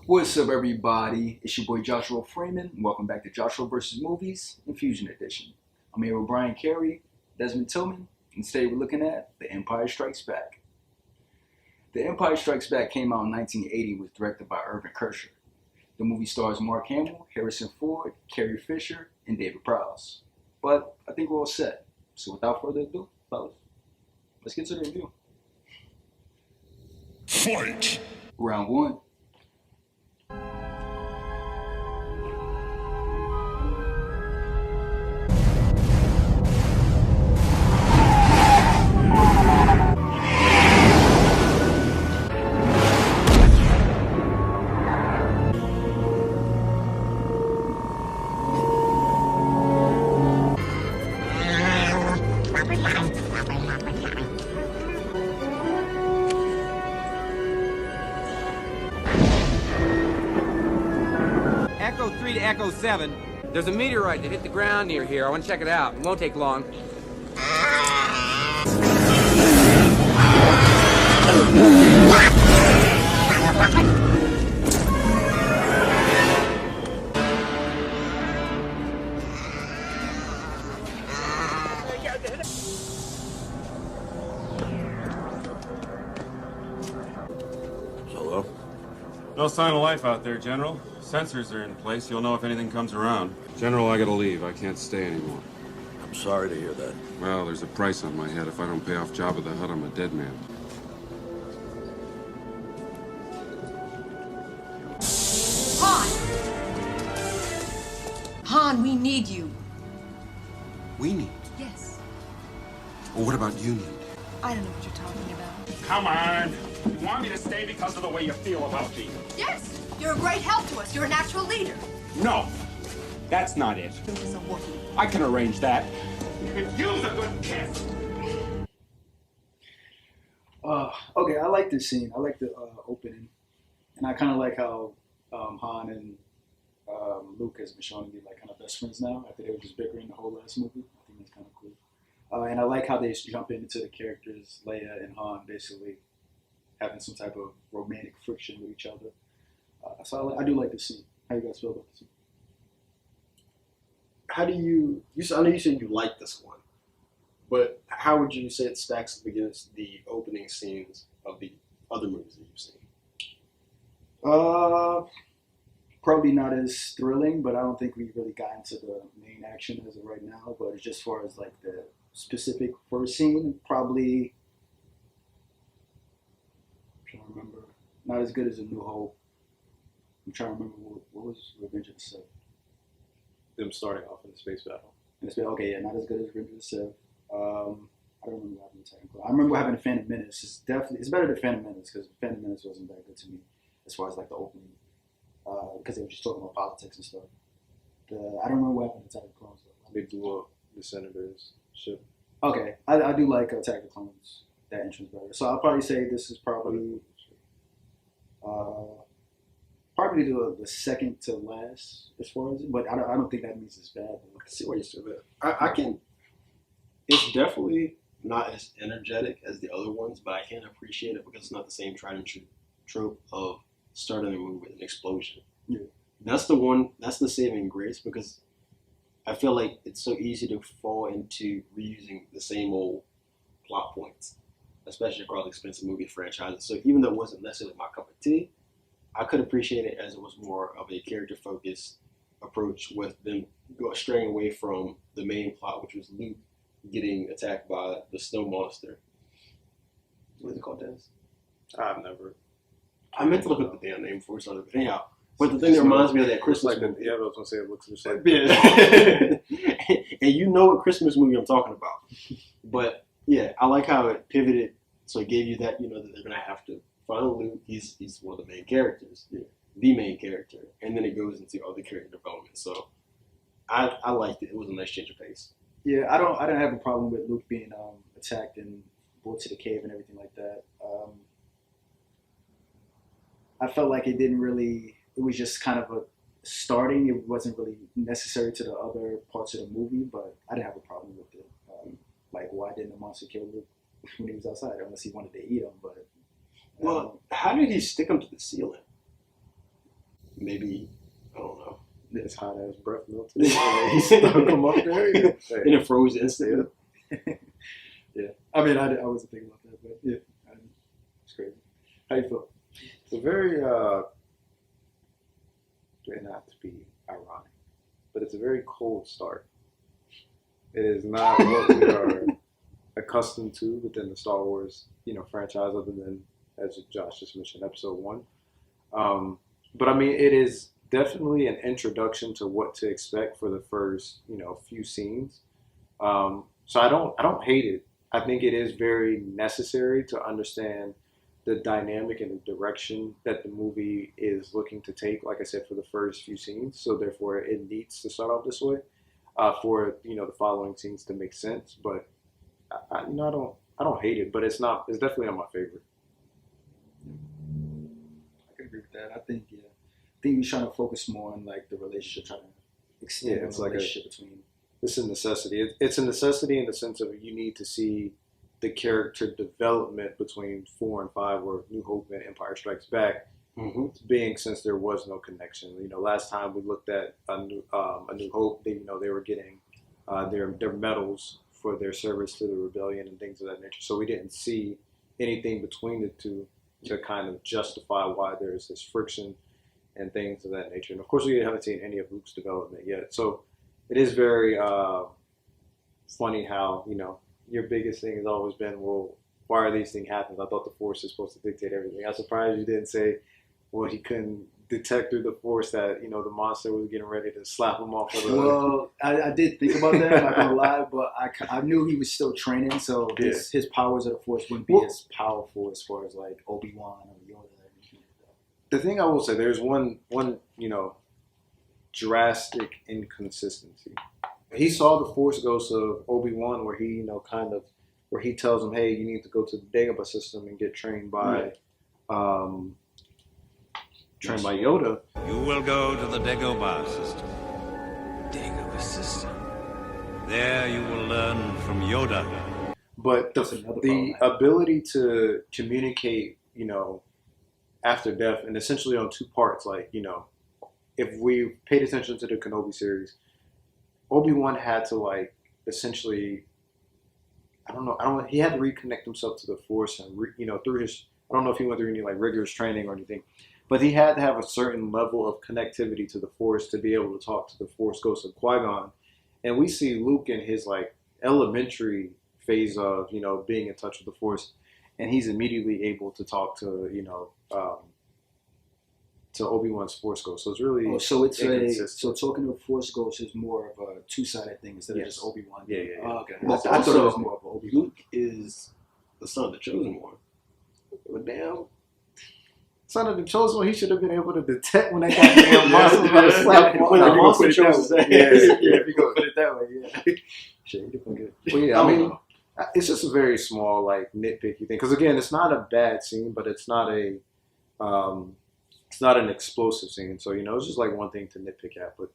What's up, everybody? It's your boy Joshua Freeman. Welcome back to Joshua vs. Movies, Infusion Edition. I'm here with Brian Carey, Desmond Tillman, and today we're looking at The Empire Strikes Back. The Empire Strikes Back came out in 1980, was directed by Irvin Kershner. The movie stars Mark Hamill, Harrison Ford, Carrie Fisher, and David Prowse. But I think we're all set. So without further ado, fellas, let's get to the review. Fight! Round one. Echo 3 to Echo 7. There's a meteorite that hit the ground near here. I want to check it out. It won't take long. Hello? No sign of life out there, General. Sensors are in place. You'll know if anything comes around. General, I gotta leave. I can't stay anymore. I'm sorry to hear that. Well, there's a price on my head. If I don't pay off Jabba the Hutt, I'm a dead man. Han, we need you. We need. Yes. Well, what about you need? I don't know what you're talking about. Come on. You want me to stay because of the way you feel about me? Yes, you're a great help to us. You're a natural leader. No. That's not it. Luke is a Wookiee. I can arrange that. You could use a good kiss. Okay, I like this scene. I like the opening. And I kind of like how Han and Luke has been shown to be like kind of best friends now after they were just bickering the whole last movie. I think that's kind of cool. And I like how they jump into the characters, Leia and Han, basically having some type of romantic friction with each other. So I do like this scene. How you guys feel about this scene? How do you I know you said you like this one, but how would you say it stacks up against the opening scenes of the other movies that you've seen? Probably not as thrilling, but I don't think we've really gotten to the main action as of right now. But just as far as like the specific first scene, probably I'm trying to remember. Not as good as A New Hope. I'm trying to remember what was Revenge of the Sith. Them starting off in the space battle. Okay, yeah, not as good as Revenge of the Sith. I don't remember what happened technically. I remember having a Phantom Menace. It's better than Phantom Menace because Phantom Menace wasn't that good to me as far as like the opening. Because they were just talking about politics and stuff. I don't remember what happened to Attack of the Clones though. They blew up the Senator's ship. Okay, I do like Attack of the Clones, that entrance better. So I'll probably say this is probably the second to last as far as it, but I don't think that means it's bad. I can see why you said that. I can. It's definitely not as energetic as the other ones, but I can appreciate it because it's not the same tried and true trope of starting a movie with an explosion. Yeah. That's the saving grace because I feel like it's so easy to fall into reusing the same old plot points, especially across expensive movie franchises. So even though it wasn't necessarily my cup of tea, I could appreciate it as it was more of a character-focused approach with them straying away from the main plot, which was Luke getting attacked by the snow monster. What is it called, Dennis? I've never. I meant to look up the damn name before we started, but anyhow. But the thing that reminds me of that Christmas movie. Yeah, I was going to say it looks the same. Yeah. And you know what Christmas movie I'm talking about. But yeah, I like how it pivoted. So it gave you that, that they're going to have to find Luke. He's one of the main characters. Yeah. The main character. And then it goes into other character development. So I liked it. It was a nice change of pace. Yeah, I don't have a problem with Luke being attacked and brought to the cave and everything like that. I felt like it was just kind of a starting. It wasn't really necessary to the other parts of the movie, but I didn't have a problem with it. Like, why didn't the monster kill Luke when he was outside? Unless he wanted to eat him, but... Well, how did he stick him to the ceiling? maybe, I don't know. It's hot as breath melted. He stuck him up there. And it froze instantly. Yeah. I mean, I wasn't thinking about that, but yeah, it's crazy. How you feel? It's a very, not to be ironic, but it's a very cold start. It is not what we are accustomed to within the Star Wars, franchise, other than, as Josh just mentioned, Episode 1. But I mean, it is definitely an introduction to what to expect for the first, few scenes. So I don't hate it. I think it is very necessary to understand the dynamic and the direction that the movie is looking to take, like I said, for the first few scenes. So therefore, it needs to start off this way for the following scenes to make sense. But I don't hate it, but it's definitely not my favorite. I can agree with that. I think he's trying to focus more on like the relationship, trying to extend the relationship between. It's a necessity. It's a necessity in the sense of you need to see the character development between 4 and 5, or New Hope and Empire Strikes Back, being since there was no connection. Last time we looked at A New Hope, they were getting their medals for their service to the rebellion and things of that nature. So we didn't see anything between the two to kind of justify why there's this friction and things of that nature. And of course, we haven't seen any of Luke's development yet. So it is very funny how, your biggest thing has always been, well, why are these things happening? I thought the Force is supposed to dictate everything. I'm surprised you didn't say, well, he couldn't detect through the Force that, the monster was getting ready to slap him off. Well, I did think about that, I'm not going to lie, but I knew he was still training, so his powers of the Force wouldn't be as powerful as far as like Obi-Wan or Yoda. The thing I will say, there's one drastic inconsistency. He saw the Force Ghost of Obi-Wan where he, where he tells him, hey, you need to go to the Dagobah system and get trained by Yoda. You will go to the Dagobah system. Dagobah system. There you will learn from Yoda. But the ability to communicate, after death, and essentially on two parts, like, if we paid attention to the Kenobi series, Obi-Wan had to essentially, he had to reconnect himself to the Force and through his, I don't know if he went through any rigorous training or anything, but he had to have a certain level of connectivity to the Force to be able to talk to the Force Ghost of Qui-Gon. And we see Luke in his elementary phase of being in touch with the Force, and he's immediately able to talk to to Obi-Wan's Force Ghost. So it's really so talking to a Force Ghost is more of a two-sided thing instead of just Obi-Wan. Yeah. Oh, okay. But I thought it was more of an Obi-Wan. Luke is the son of the Chosen One. But damn, son of the Chosen One, he should have been able to detect when that goddamn monster was about to slap him. If you gonna put it that way, yeah. Shit, well, yeah, I mean, it's just a very small, nitpicky thing. Because again, it's not a bad scene, but it's not an explosive scene. So it's just one thing to nitpick at. But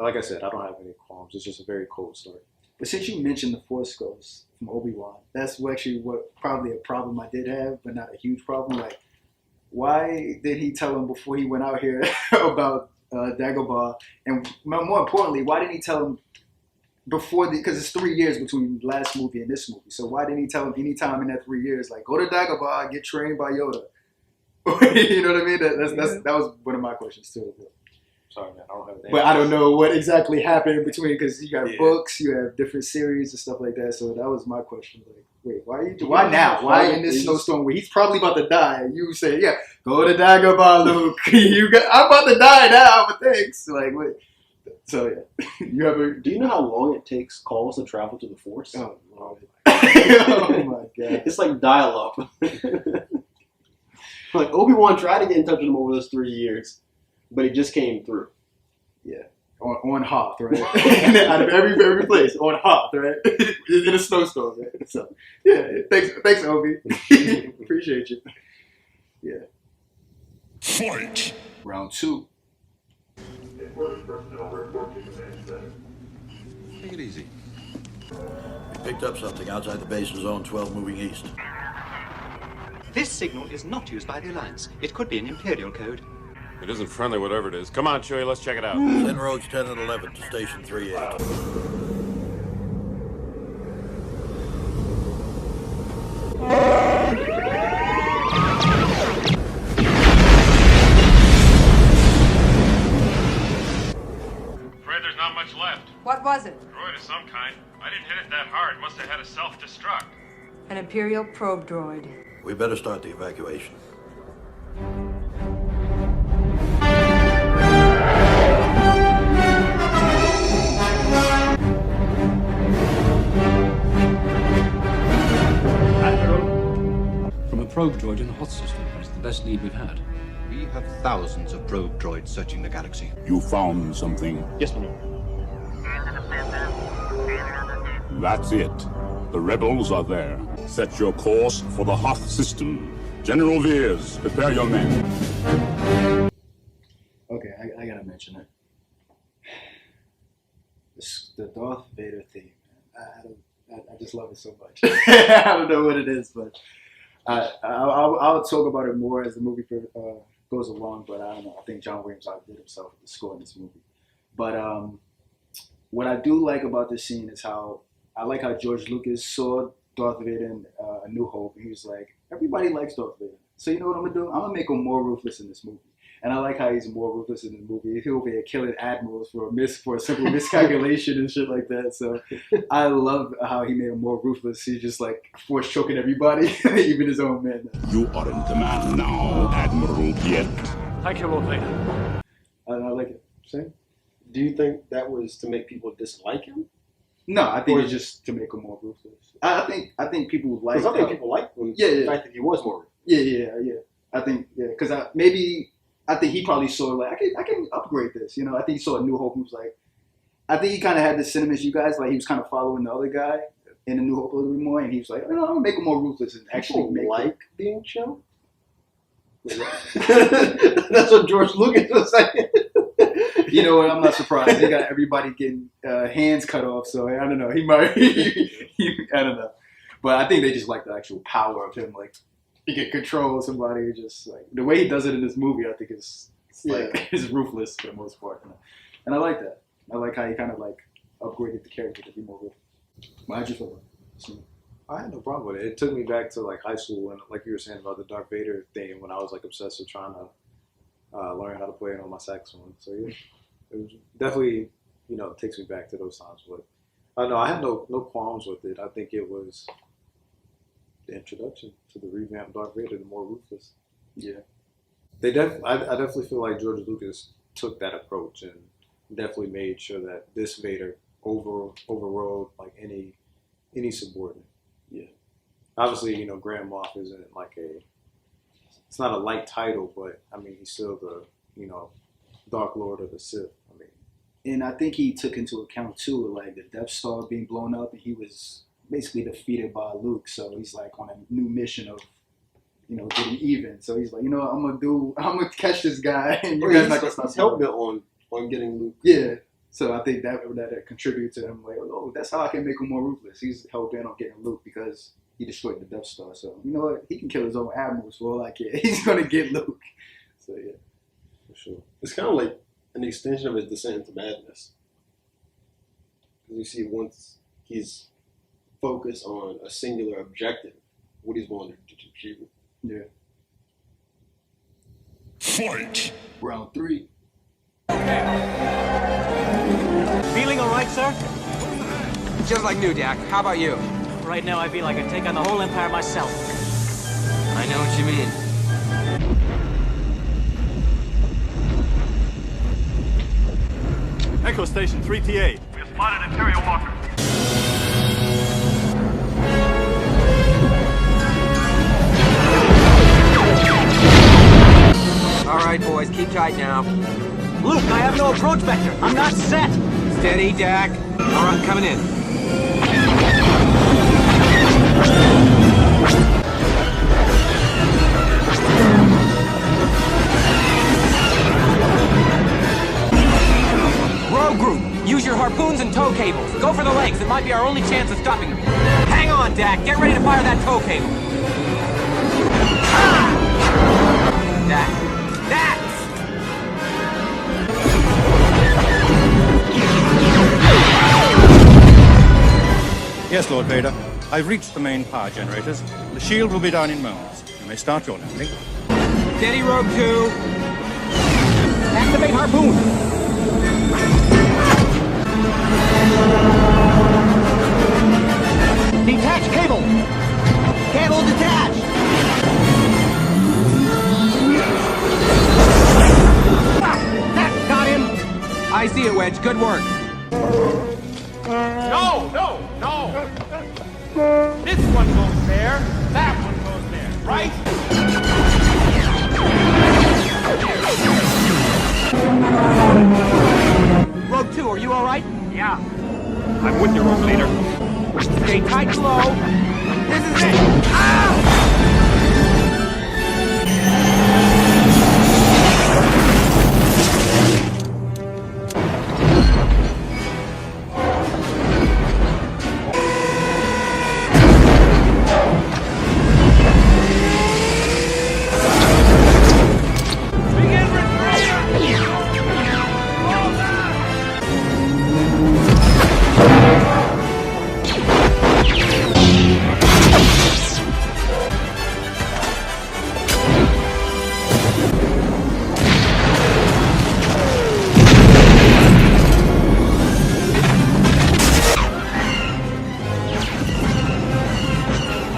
like I said, I don't have any qualms. It's just a very cold story. But since you mentioned the Force Ghost from Obi-Wan, that's actually probably a problem I did have, but not a huge problem. Why did he tell him before he went out here about Dagobah? And more importantly, why didn't he tell him before because it's 3 years between the last movie and this movie. So why didn't he tell him any time in that 3 years, go to Dagobah, get trained by Yoda? You know what I mean? That was one of my questions too. Sorry, man, I don't have an answer. But I don't know what exactly happened in between because you got books, you have different series and stuff like that. So that was my question. Wait, why now? Why in this snowstorm where he's probably about to die? You say, yeah, go to Dagobah, Luke. I'm about to die now, but thanks. Wait. So yeah, do you know how long it takes calls to travel to the Force? Oh Lord. Oh my God. It's like dial-up. Obi-Wan tried to get in touch with him over those 3 years, but he just came through. Yeah. On Hoth, right? Out of every place, on Hoth, right? In a snowstorm, right? So, yeah, thanks, Obi. Appreciate you. Yeah. Fight! Round 2. Take it easy. We picked up something outside the base of Zone 12 moving east. This signal is not used by the Alliance. It could be an Imperial code. It isn't friendly, whatever it is. Come on, Chewie, let's check it out. Send roads 10 and 11 to Station 38. Afraid there's not much left. What was it? Droid of some kind. I didn't hit it that hard. Must have had a self-destruct. An Imperial probe droid. We better start the evacuation. From a probe droid in the Hoth system. It's the best lead we've had. We have thousands of probe droids searching the galaxy. You found something. Yes, my lord. That's it. The rebels are there. Set your course for the Hoth system. General Veers, prepare your men. Okay, I gotta mention it. The Darth Vader theme. I just love it so much. I don't know what it is, but I'll talk about it more as the movie goes along. But I don't know. I think John Williams outdid himself with the score in this movie. But what I do like about this scene is how I like how George Lucas saw Darth Vader in A New Hope, and he was like, everybody likes Darth Vader. So you know what I'm gonna do? I'm gonna make him more ruthless in this movie. And I like how he's more ruthless in the movie. He'll be killing admirals for a simple miscalculation and shit like that. So I love how he made him more ruthless. He's just like force choking everybody, even his own men. You are in command now, Admiral Piet. Thank you, Lord Vader. I like it. Same? Do you think that was to make people dislike him? No, I think it's just to make him more ruthless. I think people like. Because I think people like him. Yeah, the fact that he was more. Yeah. I think because I think he probably saw like I can upgrade this. You know, I think he saw A New Hope and was like, I think he kind of had the sentiments you guys like. He was kind of following the other guy in A New Hope a little bit more, and he was like, I'm gonna make him more ruthless and actually make like being chill. That's what George Lucas was saying. You know what? I'm not surprised. They got everybody getting hands cut off, so I don't know. He might. I don't know, but I think they just like the actual power of him. Like he can control somebody. Just like the way he does it in this movie, I think is like is ruthless for the most part, and I like that. I like how he kind of like upgraded the character to be more ruthless. Why'd you feel like? I had no problem with it. It took me back to like high school and like you were saying about the Darth Vader thing when I was like obsessed with trying to learn how to play it on my saxophone. So yeah, it was definitely, you know, it takes me back to those times. But no, I had no qualms with it. I think it was the introduction to the revamped Darth Vader, the more ruthless. Yeah, I definitely feel like George Lucas took that approach and definitely made sure that this Vader overrode like any subordinate. Yeah. Obviously, you know, Grand Moff isn't like it's not a light title, but I mean, he's still the, you know, Dark Lord of the Sith. I mean, and I think he took into account too, like the Death Star being blown up, and he was basically defeated by Luke. So he's like on a new mission of, you know, getting even. So he's like, you know, I'm gonna catch this guy, and you guys not gonna stop. Help me on getting Luke. Yeah. So I think that contributed to him like, oh, that's how I can make him more ruthless. He's hell bent on getting Luke because he destroyed the Death Star. So you know what? He can kill his own admirals for all I care. He's gonna get Luke. So yeah, for sure. It's kind of like an extension of his descent into madness. Because you see, once he's focused on a singular objective, what he's willing to achieve. Yeah. Fight. Round 3. Feeling all right, sir? Just like new, Dak. How about you? Right now, I feel like I could take on the whole Empire myself. I know what you mean. Echo Station 3TA. We have spotted Imperial walkers. All right, boys, keep tight now. Luke, I have no approach vector. I'm not set. Steady, Dak. All right, coming in. Rogue group, use your harpoons and tow cables. Go for the legs. It might be our only chance of stopping them. Hang on, Dak. Get ready to fire that tow cable. Ah! Dak. Lord Vader. I've reached the main power generators. The shield will be down in moments. You may start your landing. Steady, Rogue 2. Activate harpoon. Detach cable. Cable detached. That got him. I see it, Wedge. Good work. No, no, no. This one goes there. That one goes there, right? Rogue 2, are you all right? Yeah. I'm with you, Rogue Leader. Stay tight below. This is it. Ow!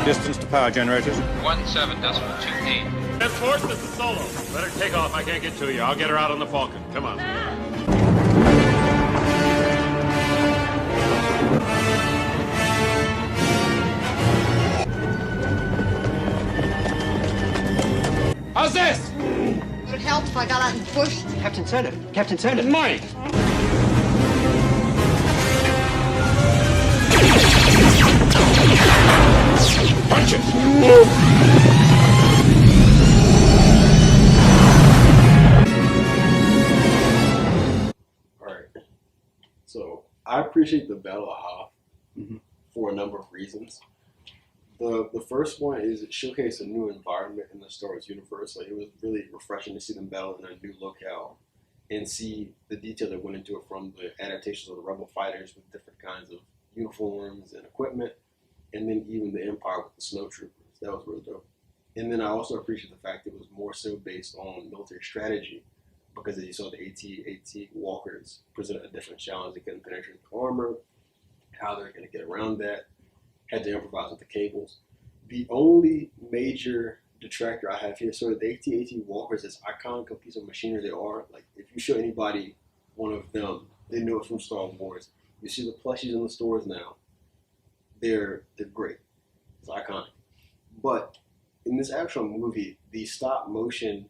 Distance to power generators. 17.28. That's Force, this is Solo. Let her take off. I can't get to you. I'll get her out on the Falcon. Come on. How's this? Would it help if I got out and pushed? Captain Turner. Captain Turner. Mike. Punch it! Alright. So, I appreciate the Battle of Hoth for a number of reasons. The first one is it showcased a new environment in the Star Wars universe. Like, it was really refreshing to see them battle in a new locale and see the detail that went into it, from the adaptations of the Rebel fighters with different kinds of uniforms and equipment, and then even the Empire with the snow troopers. That was really dope. And then I also appreciate the fact that it was more so based on military strategy, because as you saw, the AT-AT walkers presented a different challenge. They couldn't penetrate the armor, how they're going to get around that, had to improvise with the cables. The only major detractor I have here, so the AT-AT walkers, as iconic a piece of machinery they are, like if you show anybody one of them, they know it from Star Wars. You see the plushies in the stores now. They're great. It's iconic. But in this actual movie, the stop motion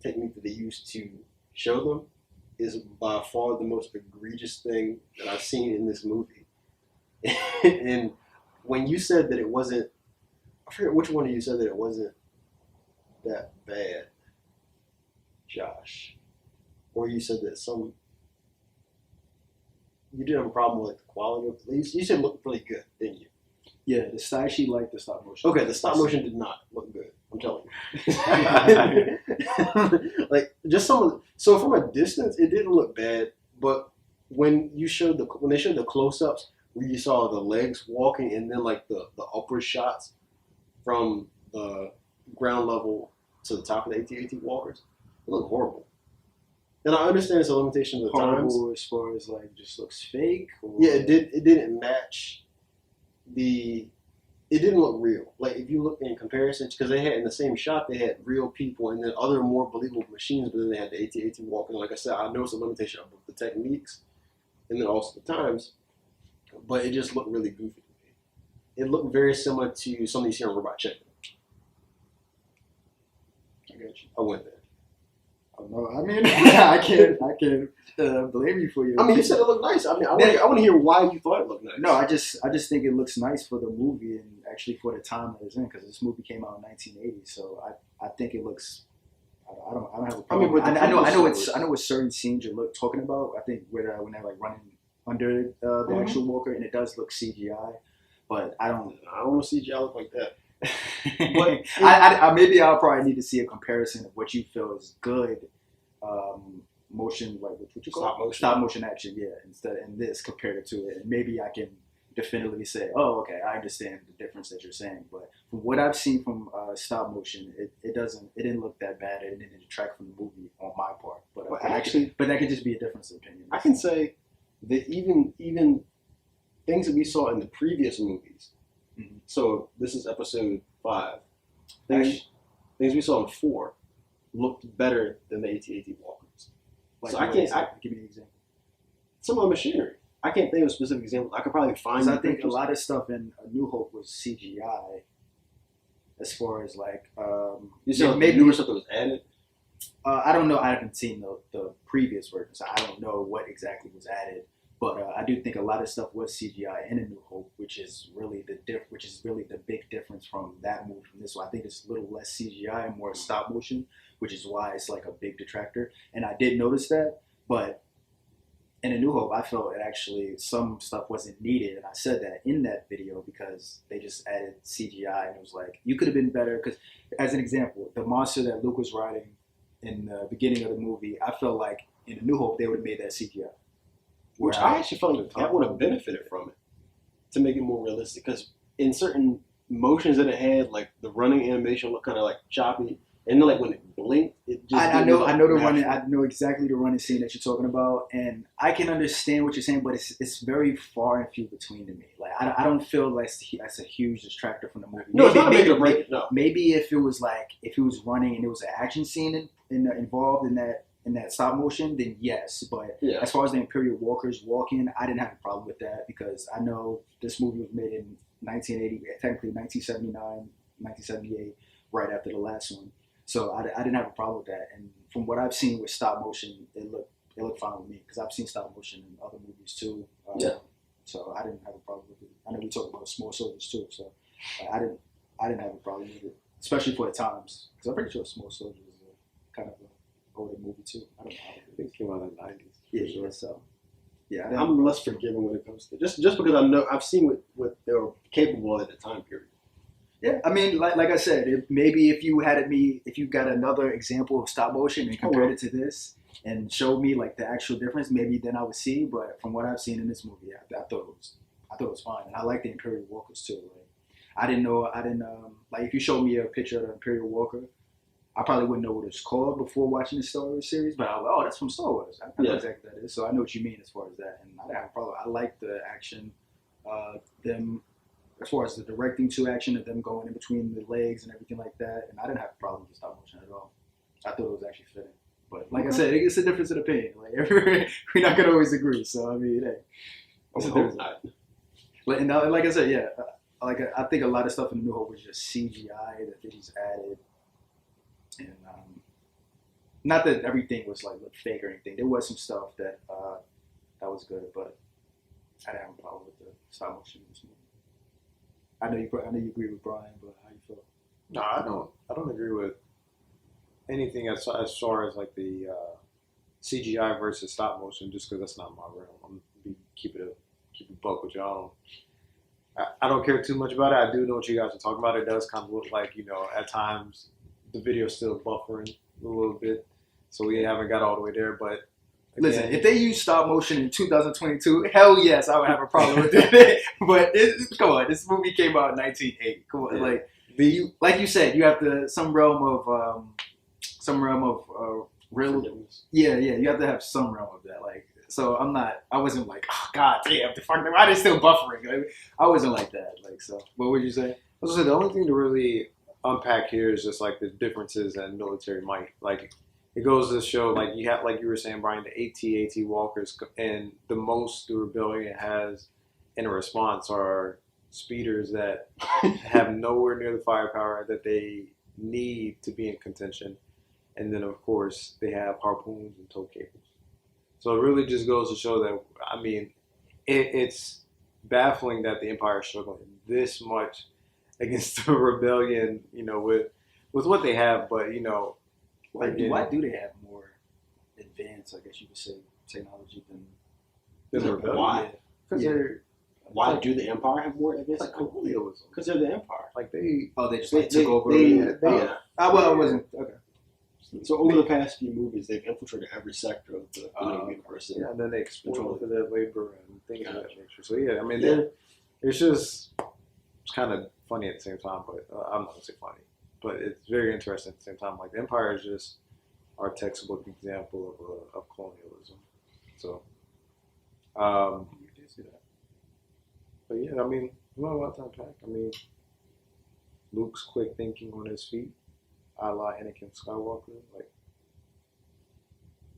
technique that they used to show them is by far the most egregious thing that I've seen in this movie. And when you said that it wasn't, I forget which one of you said that it wasn't that bad, Josh, or you said that you didn't have a problem with the quality of it. You said it looked really good, didn't you? Yeah, the style she liked the stop motion. Okay, the stop motion did not look good. I'm telling you. Like just so from a distance, it didn't look bad. But when they showed the close-ups where you saw the legs walking, and then like the upward shots from the ground level to the top of the AT-AT walkers, it looked horrible. And I understand it's a limitation of the times. Horrible as far as like just looks fake. Or... Yeah, it didn't match it didn't look real. Like if you look in comparison, because they had in the same shot, they had real people and then other more believable machines, but then they had the AT-AT walking. Like I said, I know it's a limitation of the techniques and then also the times, but it just looked really goofy to me. It looked very similar to something you see on Robot Chicken. I got you. I went there. No, I mean, I can't blame you for your. I mean, you said it looked nice. I mean, I want to hear why you thought it looked nice. No, I just think it looks nice for the movie and actually for the time that it's in, because this movie came out in 1980. So I think it looks. I don't have a problem. I know what certain scenes you're talking about. I think when they're like running under the actual walker, and it does look CGI, but I don't want to CGI look like that. But maybe I'll probably need to see a comparison of what you feel is good motion, like what you call stop motion. Stop motion action, yeah. Instead in this compared to it, and maybe I can definitively say, oh, okay, I understand the difference that you're saying. But from what I've seen from stop motion, it didn't look that bad. It didn't detract from the movie on my part. But but that could just be a difference of opinion. I can say that even things that we saw in the previous movies. Mm-hmm. So this is episode 5. Things we saw in 4 looked better than the AT-AT walkers. Like, so give me an example. Some of the machinery. I can't think of a specific example. I could probably find. I think a lot of stuff in A New Hope was CGI. As far as like, you said maybe newer stuff that was added. I don't know. I haven't seen the previous version, so I don't know what exactly was added. But I do think a lot of stuff was CGI in A New Hope, which is really the big difference from that movie from this one. I think it's a little less CGI and more stop motion, which is why it's like a big detractor. And I did notice that, but in A New Hope, I felt it actually some stuff wasn't needed, and I said that in that video because they just added CGI, and it was like you could have been better. Because, as an example, the monster that Luke was riding in the beginning of the movie, I felt like in A New Hope they would have made that CGI. Which I actually felt like that would have benefited from it to make it more realistic. Because in certain motions that it had, like the running animation looked kind of like choppy. And then, like when it blinked, it just. I know the running. I know exactly the running scene that you're talking about, and I can understand what you're saying, but it's very far and few between to me. Like I don't feel like that's a huge distractor from the movie. No, it's not making a break. No. Maybe if it was running and there was an action scene involved in that stop motion, then yes. But as far as the Imperial Walkers walking, I didn't have a problem with that because I know this movie was made in 1980, technically 1979, 1978, right after the last one. So I didn't have a problem with that, and from what I've seen with stop motion, it looked fine with me because I've seen stop motion in other movies too. So I didn't have a problem with it. I know we talked about Small Soldiers too, so I didn't have a problem with it, especially for the times because I'm pretty sure Small Soldiers is a kind of an older movie too. I don't know. I think it came out in the 90s. Yeah, sure. So yeah, I'm less forgiving when it comes to just because I've seen what they were capable of at the time period. Yeah, I mean, like I said, maybe if you got another example of stop motion and compared it to this and showed me like the actual difference, maybe then I would see. But from what I've seen in this movie, I thought it was fine, and I like the Imperial Walkers too. Like, I didn't like if you showed me a picture of the Imperial Walker, I probably wouldn't know what it's called before watching the Star Wars series. But I was like, oh, that's from Star Wars. I know exactly what that is, so I know what you mean as far as that, and I didn't have a problem. I like the action, them. As far as the directing to action of them going in between the legs and everything like that, and I didn't have a problem with stop motion at all. I thought it was actually fitting. But like I said, it's a difference of opinion. Like we're not gonna always agree. So I mean, hey, it's a difference. And like I said, yeah, I think a lot of stuff in The New Hope was just CGI that they just added, and not that everything was like look fake or anything. There was some stuff that was good, but I didn't have a problem with the stop motion in this movie. I know you agree with Brian, but how you feel? No, I don't agree with anything as far as like the CGI versus stop motion, just because that's not my realm. I'm gonna keep it buck with y'all. I don't care too much about it. I do know what you guys are talking about. It does kind of look like, at times the video's still buffering a little bit, so we haven't got all the way there. But again, listen, if they use stop motion in 2022, hell yes, I would have a problem with it. But come on, this movie came out in 1980. Come on, like you said, you have some realm of real. Yeah, you have to have some realm of that. Like, so I wasn't like, oh god damn, why are they still buffering? Like, I wasn't like that. Like, so what would you say? I was gonna say the only thing to really unpack here is just like the differences in military might. Like, it goes to show, like you were saying, Brian, the AT-AT walkers, and the most the rebellion has in a response are speeders that have nowhere near the firepower that they need to be in contention, and then of course they have harpoons and tow cables. So it really just goes to show that, I mean, it's baffling that the Empire is struggling this much against the rebellion, with what they have, but why do they have more advanced, I guess you could say, technology than the rebellion? Why? Because why do the Empire have more advanced? Because they're the Empire. Like they just took over. Well, I wasn't okay. So over the past few movies, they've infiltrated every sector of the universe. And then they exploit for their labor and things of that nature. So yeah, I mean, it's kind of funny at the same time, but I'm not gonna say funny, but it's very interesting at the same time. Like the Empire is just our textbook example of colonialism. So, You did see that. but yeah, I mean, not a lot to unpack. I mean, Luke's quick thinking on his feet, a la Anakin Skywalker. Like,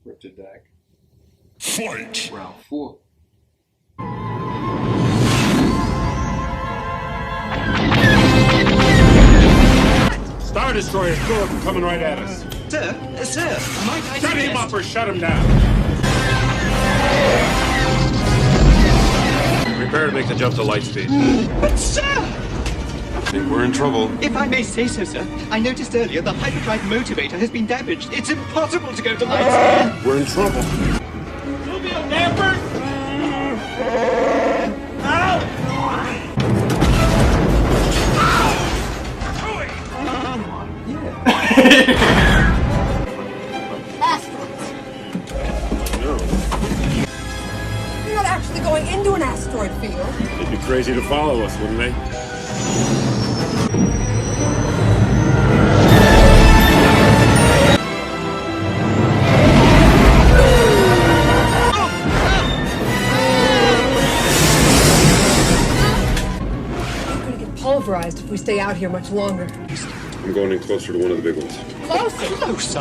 Rip to Dak. Fight! Round 4. Star Destroyer's coming right at us. Sir, might I Shut him up or shut him down. Prepare to make the jump to light speed. But sir! I think we're in trouble. If I may say so, sir, I noticed earlier the hyperdrive motivator has been damaged. It's impossible to go to light speed. We're in trouble. Sylvia Lambert! You're not actually going into an asteroid field. They'd be crazy to follow us, wouldn't they? We're going to get pulverized if we stay out here much longer. I'm going in closer to one of the big ones. Closer.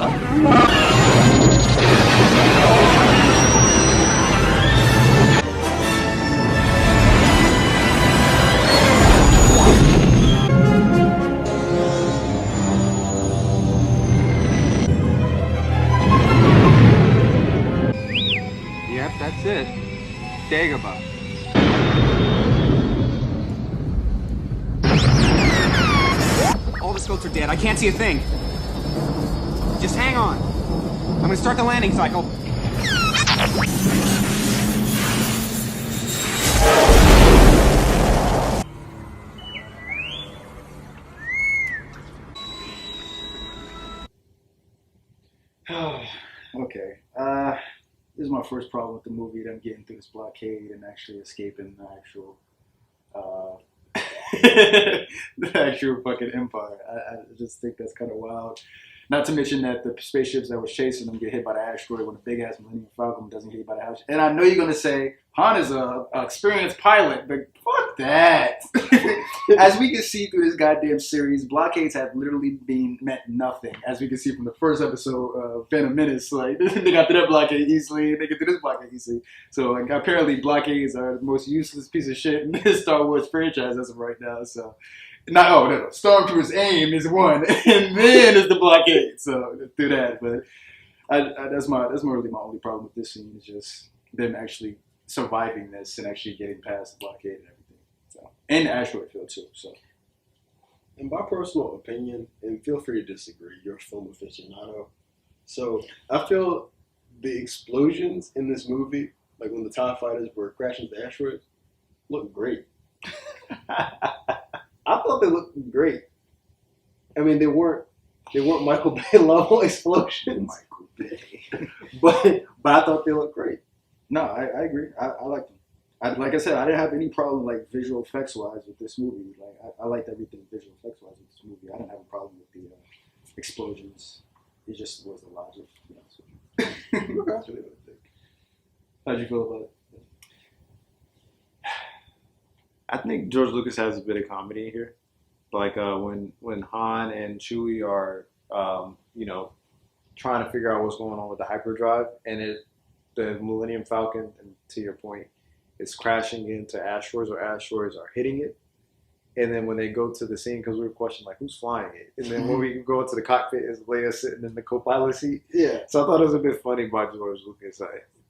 Yep, that's it. Dagobah. All the scopes are dead. I can't see a thing. Just hang on. I'm gonna start the landing cycle. Okay. This is my first problem with the movie. Them getting through this blockade and actually escaping the actual, the actual fucking empire. I just think that's kind of wild. Not to mention that the spaceships that was chasing them get hit by the asteroid when a big ass Millennium Falcon doesn't get hit by the asteroid. And I know you're gonna say Han is a experienced pilot, but fuck that. As we can see through this goddamn series, blockades have literally meant nothing. As we can see from the first episode of Phantom Menace, like they got through that blockade easily, and they get through this blockade easily. So like apparently blockades are the most useless piece of shit in this Star Wars franchise as of right now. So. No. Stormtrooper's aim is one, and then is the blockade. So do that. But that's really my only problem with this scene is just them actually surviving this and actually getting past the blockade and everything. So and the asteroid field too. So. In my personal opinion, and feel free to disagree, you're a film aficionado. So I feel the explosions in this movie, like when the TIE fighters were crashing the asteroids, look great. I thought they looked great. I mean, they weren't Michael Bay level explosions. Michael Bay. but I thought they looked great. No, I agree. I like them. Like I said, I didn't have any problem like visual effects wise with this movie. Like I liked everything visual effects wise with this movie. I didn't have a problem with the explosions. It just was the logic. How'd you feel about it? I think George Lucas has a bit of comedy here, like when Han and Chewie are, trying to figure out what's going on with the hyperdrive, and the Millennium Falcon, and to your point, is crashing into asteroids or asteroids are hitting it, and then when they go to the scene, because we were questioning like who's flying it, and then when we go into the cockpit, is Leia sitting in the co-pilot seat. Yeah. So I thought it was a bit funny by George Lucas,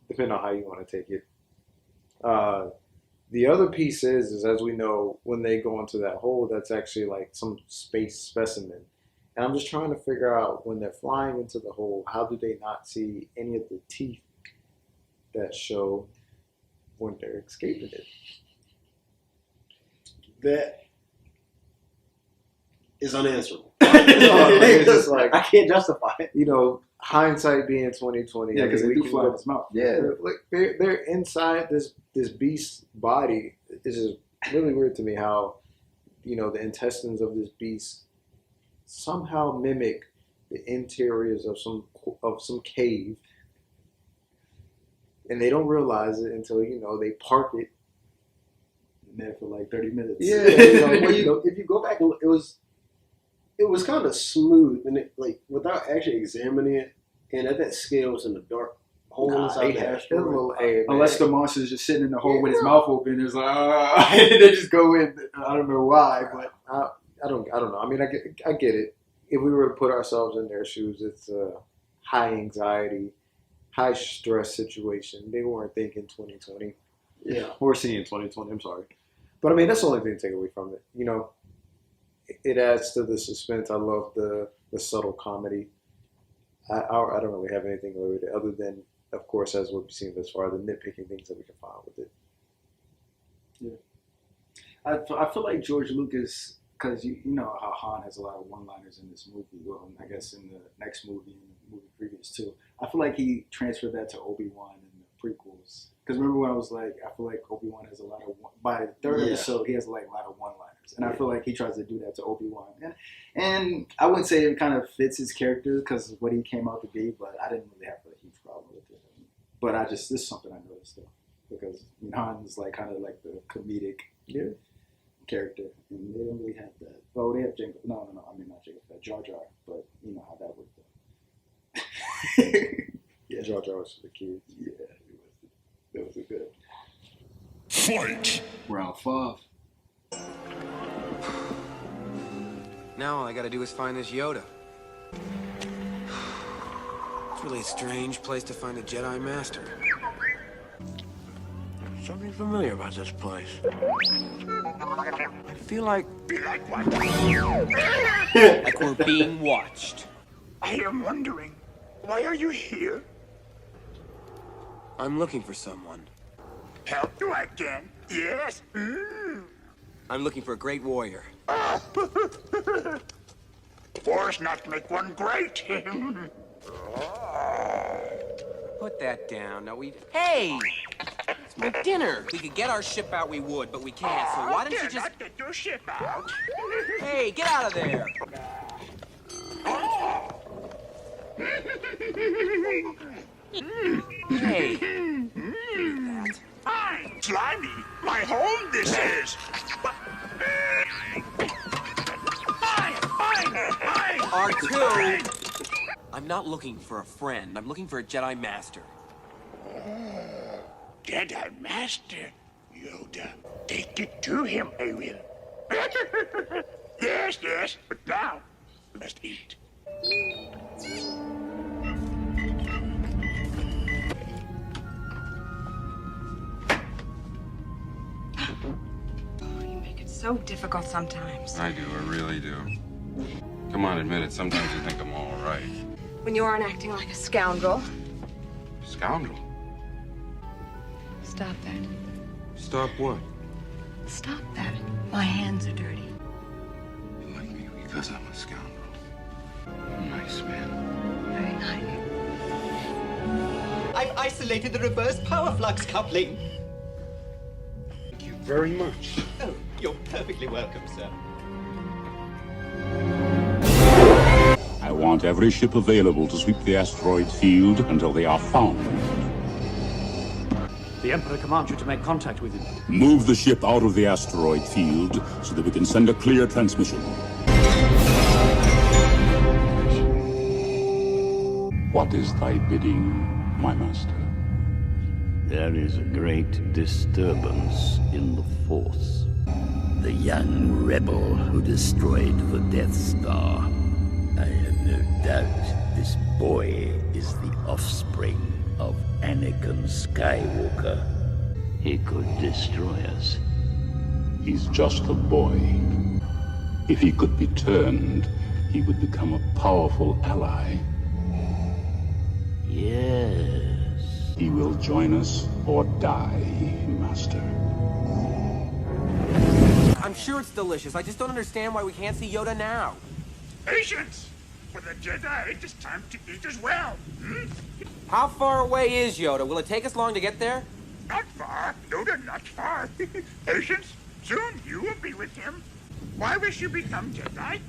depending on how you want to take it. The other piece is as we know, when they go into that hole, that's actually like some space specimen. And I'm just trying to figure out when they're flying into the hole, how do they not see any of the teeth that show when they're escaping it? That is unanswerable. It's just like, I can't justify it. Hindsight being 2020. Yeah, because they do fly in his mouth. Yeah, like they're inside this beast's body. Is just really weird to me how, the intestines of this beast somehow mimic the interiors of some cave, and they don't realize it until they park it in there for like 30 minutes. Yeah, if you go back and look, it was kind of smooth, and it, like, without actually examining it, and at that scale, it's in the dark hole inside the asteroid. Unless the monster's just sitting in the hole with his mouth open, it's like, and they just go in. I don't know why, but I don't know. I mean, I get it. If we were to put ourselves in their shoes, it's a high anxiety, high stress situation. They weren't thinking 2020. Yeah, we're seeing 2020. I'm sorry, but I mean that's the only thing to take away from it. It adds to the suspense. I love the subtle comedy. I don't really have anything with it other than, of course, as we've seen thus far, the nitpicking things that we can find with it. Yeah, I feel like George Lucas, because you know how Han has a lot of one-liners in this movie. Well, I guess in the next movie and the movie previous too. I feel like he transferred that to Obi-Wan in the prequels. Because remember when I was like, I feel like Obi-Wan has a lot of by the third episode he has like a lot of one-liners, and I feel like he tries to do that to Obi-Wan. And I wouldn't say it kind of fits his character because of what he came out to be, but I didn't really have a huge problem with it. But this is something I noticed though, because Han is like kind of like the comedic character, and they don't really have that. Oh, they have Jango. No, I mean not Jango Fett, Jar Jar, but you know how that worked though. Yeah, Jar Jar was for the kids. Yeah, it was a good Fight! Round 5. Now all I gotta do is find this Yoda. It's really a strange place to find a Jedi Master. Something familiar about this place. I feel like... Like what? like we're being watched. I am wondering, why are you here? I'm looking for someone. Help you again? Yes. I'm looking for a great warrior. Wars not make one great. Put that down. Now Hey! It's my dinner. If we could get our ship out, we would, but we can't. So why don't you just... not get your ship out? Hey, get out of there! Hey. Fine, slimy. My home this is. Fine. R2! I'm not looking for a friend. I'm looking for a Jedi Master. Jedi Master, Yoda. Take it to him, I will. Yes, but now, we must eat. You make it so difficult sometimes. I do, I really do. Come on, admit it. Sometimes you think I'm all right. When you aren't acting like a scoundrel. Scoundrel? Stop that. Stop what? Stop that. My hands are dirty. You like me because I'm a scoundrel. Nice man. Very nice. I've isolated the reverse power flux coupling. Thank you very much. Oh, you're perfectly welcome, sir. I want every ship available to sweep the asteroid field until they are found. The Emperor commands you to make contact with him. Move the ship out of the asteroid field so that we can send a clear transmission. What is thy bidding, my master? There is a great disturbance in the Force. The young rebel who destroyed the Death Star. I have no doubt this boy is the offspring of Anakin Skywalker. He could destroy us. He's just a boy. If he could be turned, he would become a powerful ally. Yes. He will join us or die, Master. I'm sure it's delicious. I just don't understand why we can't see Yoda now. Patience! For the Jedi, it is time to eat as well. How far away is Yoda? Will it take us long to get there? Not far. Yoda, not far. Patience, Soon you will be with him. Why wish you become Jedi?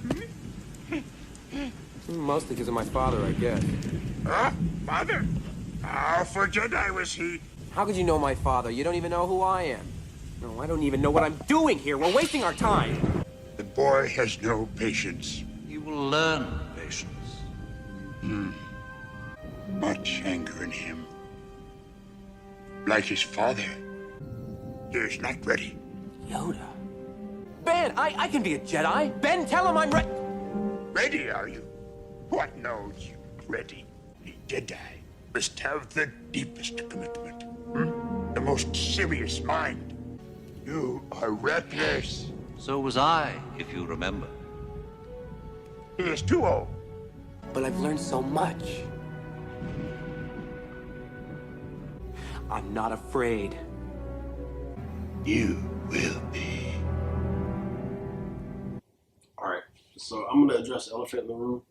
Mostly because of my father, I guess. Father? How for Jedi was he? How could you know my father? You don't even know who I am. No, I don't even know what I'm doing here. We're wasting our time. The boy has no patience. He will learn patience. Much anger in him. Like his father. He is not ready. Yoda. Ben, I can be a Jedi. Ben, tell him I'm ready. Ready, are you? What knows you ready? A Jedi must have the deepest commitment. The most serious mind. You are reckless. So was I, if you remember. He is too old. But I've learned so much. I'm not afraid. You will be. Alright, so I'm going to address the elephant in the room.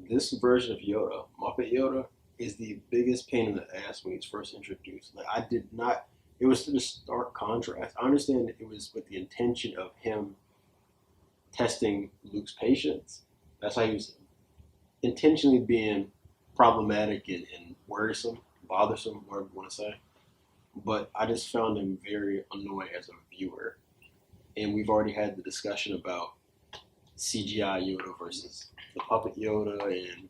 This version of Yoda, Muppet Yoda, is the biggest pain in the ass when he's first introduced. Like, I did not, it was such a stark contrast. I understand that it was with the intention of him testing Luke's patience. That's how he was intentionally being problematic and worrisome, bothersome, whatever you want to say. But I just found him very annoying as a viewer. And we've already had the discussion about CGI Yoda versus the puppet Yoda, and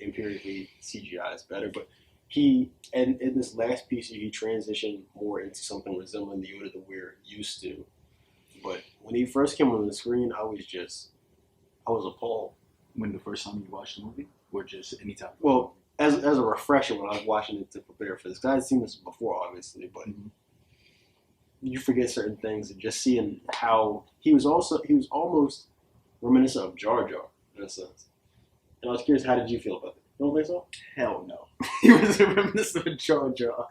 empirically CGI is better. But he, and in this last piece, he transitioned more into something resembling the Yoda that we're used to. But when he first came on the screen, I was appalled. When the first time you watched the movie, or just any time? Well, as a refresher when I was watching it to prepare for this, because I had seen this before, obviously, but you forget certain things, and just seeing how he was almost reminiscent of Jar Jar in a sense. And I was curious, how did you feel about it? You don't think so? Hell no. He was reminiscent of Jar Jar.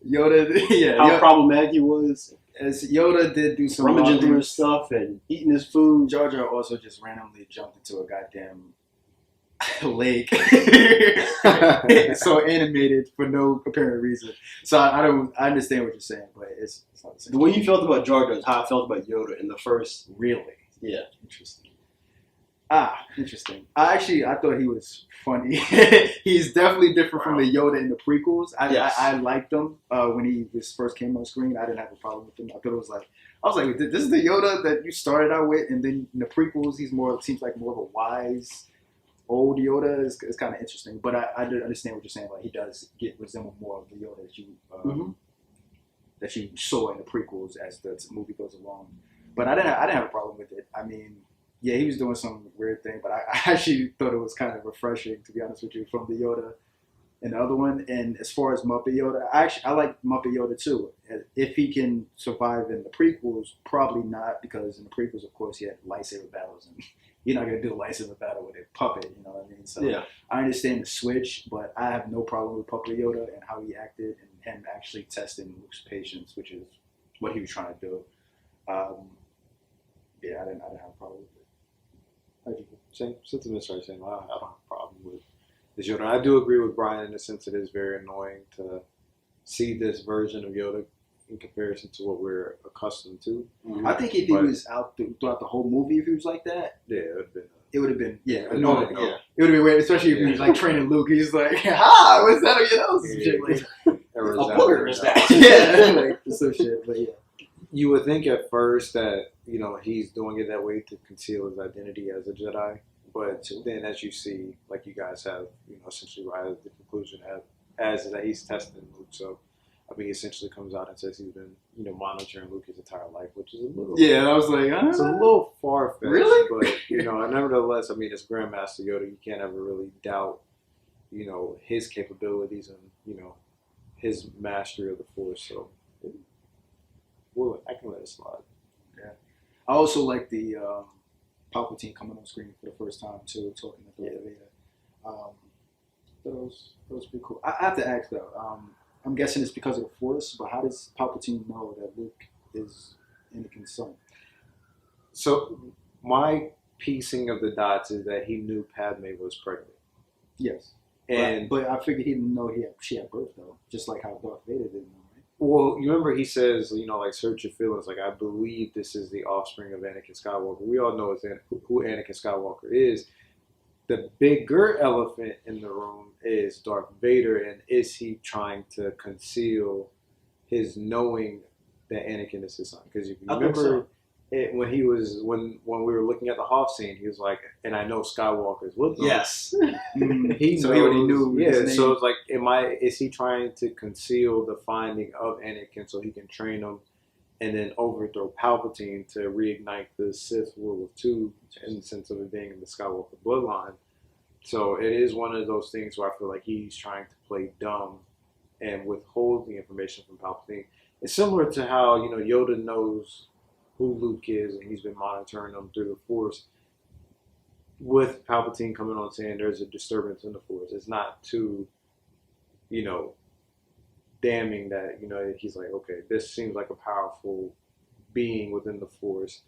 Yoda, yeah. How problematic he was. As Yoda did do some rummaging through his stuff and eating his food. Jar Jar also just randomly jumped into a goddamn lake. So animated for no apparent reason. So I understand what you're saying, but it's not the same. The way you felt about Jar Jar is how I felt about Yoda in the first. Really? Yeah. Interesting. Interesting. I thought he was funny. He's definitely different from the Yoda in the prequels. I liked him when he first came on screen. I didn't have a problem with him. I thought it was like, this is the Yoda that you started out with, and then in the prequels, seems like more of a wise old Yoda. Is kind of interesting. But I did understand what you're saying. Like, he does resemble more of the Yoda that you saw in the prequels as the movie goes along. But I didn't have a problem with it. I mean, yeah, he was doing some weird thing, but I actually thought it was kind of refreshing, to be honest with you, from the Yoda and the other one. And as far as Muppet Yoda, I like Muppet Yoda too. If he can survive in the prequels, probably not, because in the prequels, of course, he had lightsaber battles, and you're not going to do a lightsaber battle with a puppet, you know what I mean? So yeah. I understand the switch, but I have no problem with Puppet Yoda and how he acted and him actually testing Luke's patience, which is what he was trying to do. Yeah, I didn't have a problem with it. Same sentiments right saying, wow, I don't have a problem with this Yoda. I do agree with Brian in the sense it is very annoying to see this version of Yoda in comparison to what we're accustomed to. I think if he was out throughout the whole movie, if he was like that, it would have been annoying. Yeah. It would have been weird, especially if he was like training Luke. He's like, what's that on your nose? Like, a booger is that? Yeah, like some shit. But yeah. You would think at first that, he's doing it that way to conceal his identity as a Jedi. But then as you see, like you guys have, essentially arrived at the conclusion as that he's testing Luke. So, I mean, he essentially comes out and says he's been, monitoring Luke his entire life, which is a little... Yeah, and I was like, It's a little far-fetched. Really? But, nevertheless, I mean, as Grandmaster Yoda, you can't ever really doubt, his capabilities and, his mastery of the Force. So, I can let it slide. Yeah. I also like the Palpatine coming on screen for the first time too, talking to Darth Vader. That was pretty cool. I have to ask though. I'm guessing it's because of the Force, but how does Palpatine know that Luke is Anakin's son? So my piecing of the dots is that he knew Padme was pregnant. Yes. But I figured he didn't know she had birth though, just like how Darth Vader didn't know. Well, you remember he says, like, search your feelings. Like, I believe this is the offspring of Anakin Skywalker. We all know who Anakin Skywalker is. The bigger elephant in the room is Darth Vader, and is he trying to conceal his knowing that Anakin is his son? Because if you remember when we were looking at the Hoth scene, he was like, "And I know Skywalker's with them." Yes, he so he already knew. Yeah, so it's like, is he trying to conceal the finding of Anakin so he can train him and then overthrow Palpatine to reignite the Sith rule of two in the sense of it being in the Skywalker bloodline? So it is one of those things where I feel like he's trying to play dumb and withhold the information from Palpatine. It's similar to how, Yoda knows who Luke is and he's been monitoring him through the Force. With Palpatine coming on saying there's a disturbance in the Force, it's not too, damning that, he's like, okay, this seems like a powerful being within the Force.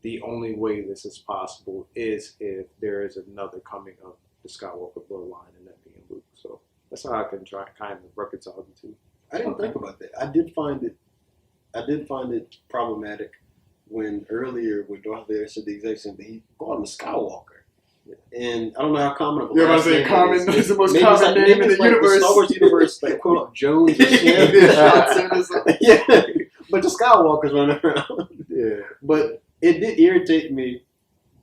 The only way this is possible is if there is another coming of the Skywalker bloodline, and that being Luke. So that's how I can try kind of reconcile the two. I didn't think about that. I did find it problematic when Darth Vader said the exact same thing. He called him a Skywalker. And I don't know how common of a last name is the most common name in the universe. The Star Wars universe, like quote Jones or something. Yeah, but the Skywalkers running around. Yeah, but it did irritate me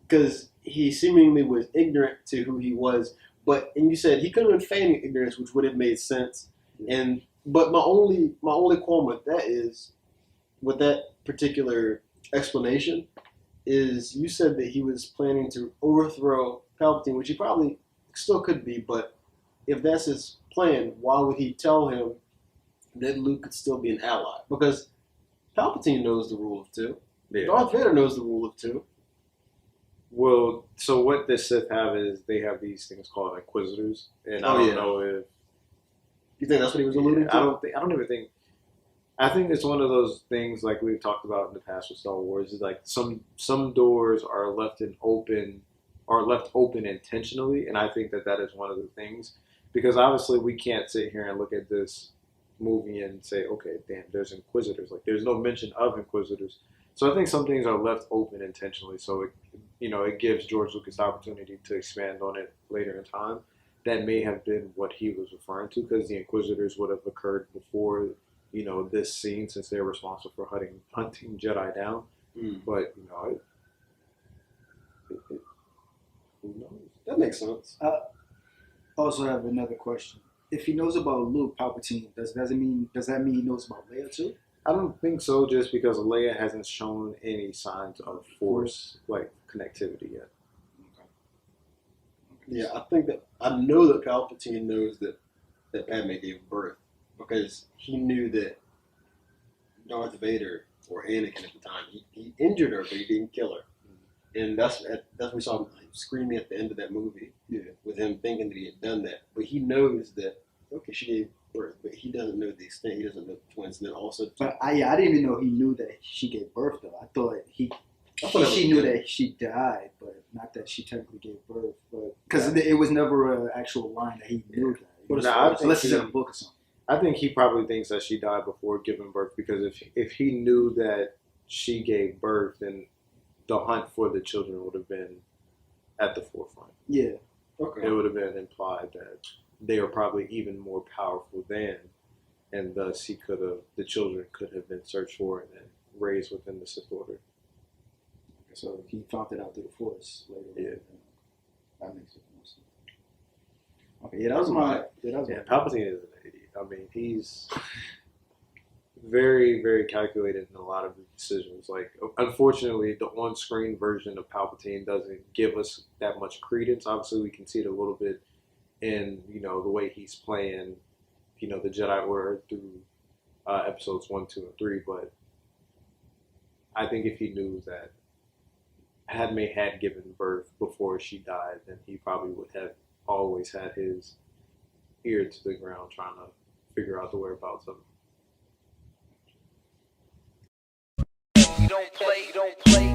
because he seemingly was ignorant to who he was. And you said he could have been feigning ignorance, which would have made sense. But my only qualm with that is, with that particular explanation, is you said that he was planning to overthrow Palpatine, which he probably still could be, but if that's his plan, why would he tell him that Luke could still be an ally? Because Palpatine knows the rule of two. Yeah. Darth Vader knows the rule of two. Well, so what the Sith have is they have these things called Inquisitors, and I don't know if you think that's what he was alluding to. I think it's one of those things like we've talked about in the past with Star Wars. Is like some doors are left open intentionally, and I think that is one of the things, because obviously we can't sit here and look at this movie and say, okay, damn, there's Inquisitors. Like, there's no mention of Inquisitors. So I think some things are left open intentionally, so it gives George Lucas the opportunity to expand on it later in time. That may have been what he was referring to, because the Inquisitors would have occurred before this scene, since they're responsible for hunting Jedi down. But who knows? That makes sense. I also have another question. If he knows about Luke Palpatine, does that mean he knows about Leia too? I don't think so, just because Leia hasn't shown any signs of Force connectivity yet. Yeah, I know that Palpatine knows that Padme gave birth, because he knew that Darth Vader, or Anakin at the time, he injured her, but he didn't kill her. And that's what we saw him screaming at the end of that movie, with him thinking that he had done that. But he knows that, okay, she gave birth, but he doesn't know the extent. He doesn't know the twins. And then also, but I didn't even know he knew that she gave birth, though. I thought she knew that she died, but not that she technically gave birth. But because it was never an actual line that he knew that. Unless it's in a book or something. I think he probably thinks that she died before giving birth, because if he knew that she gave birth, then the hunt for the children would have been at the forefront. Yeah. Okay. It would have been implied that they are probably even more powerful than, and thus the children could have been searched for and then raised within the Sith Order. So he found it out through the Force later. Yeah. That makes sense. Okay, yeah, that was my. Palpatine is an idiot. I mean, he's very, very calculated in a lot of his decisions. Like, unfortunately, the on-screen version of Palpatine doesn't give us that much credence. Obviously, we can see it a little bit in, the way he's playing, the Jedi Order through episodes 1, 2, and 3. But I think if he knew that Padme had given birth before she died, then he probably would have always had his ear to the ground trying to figure out the whereabouts of him. You don't play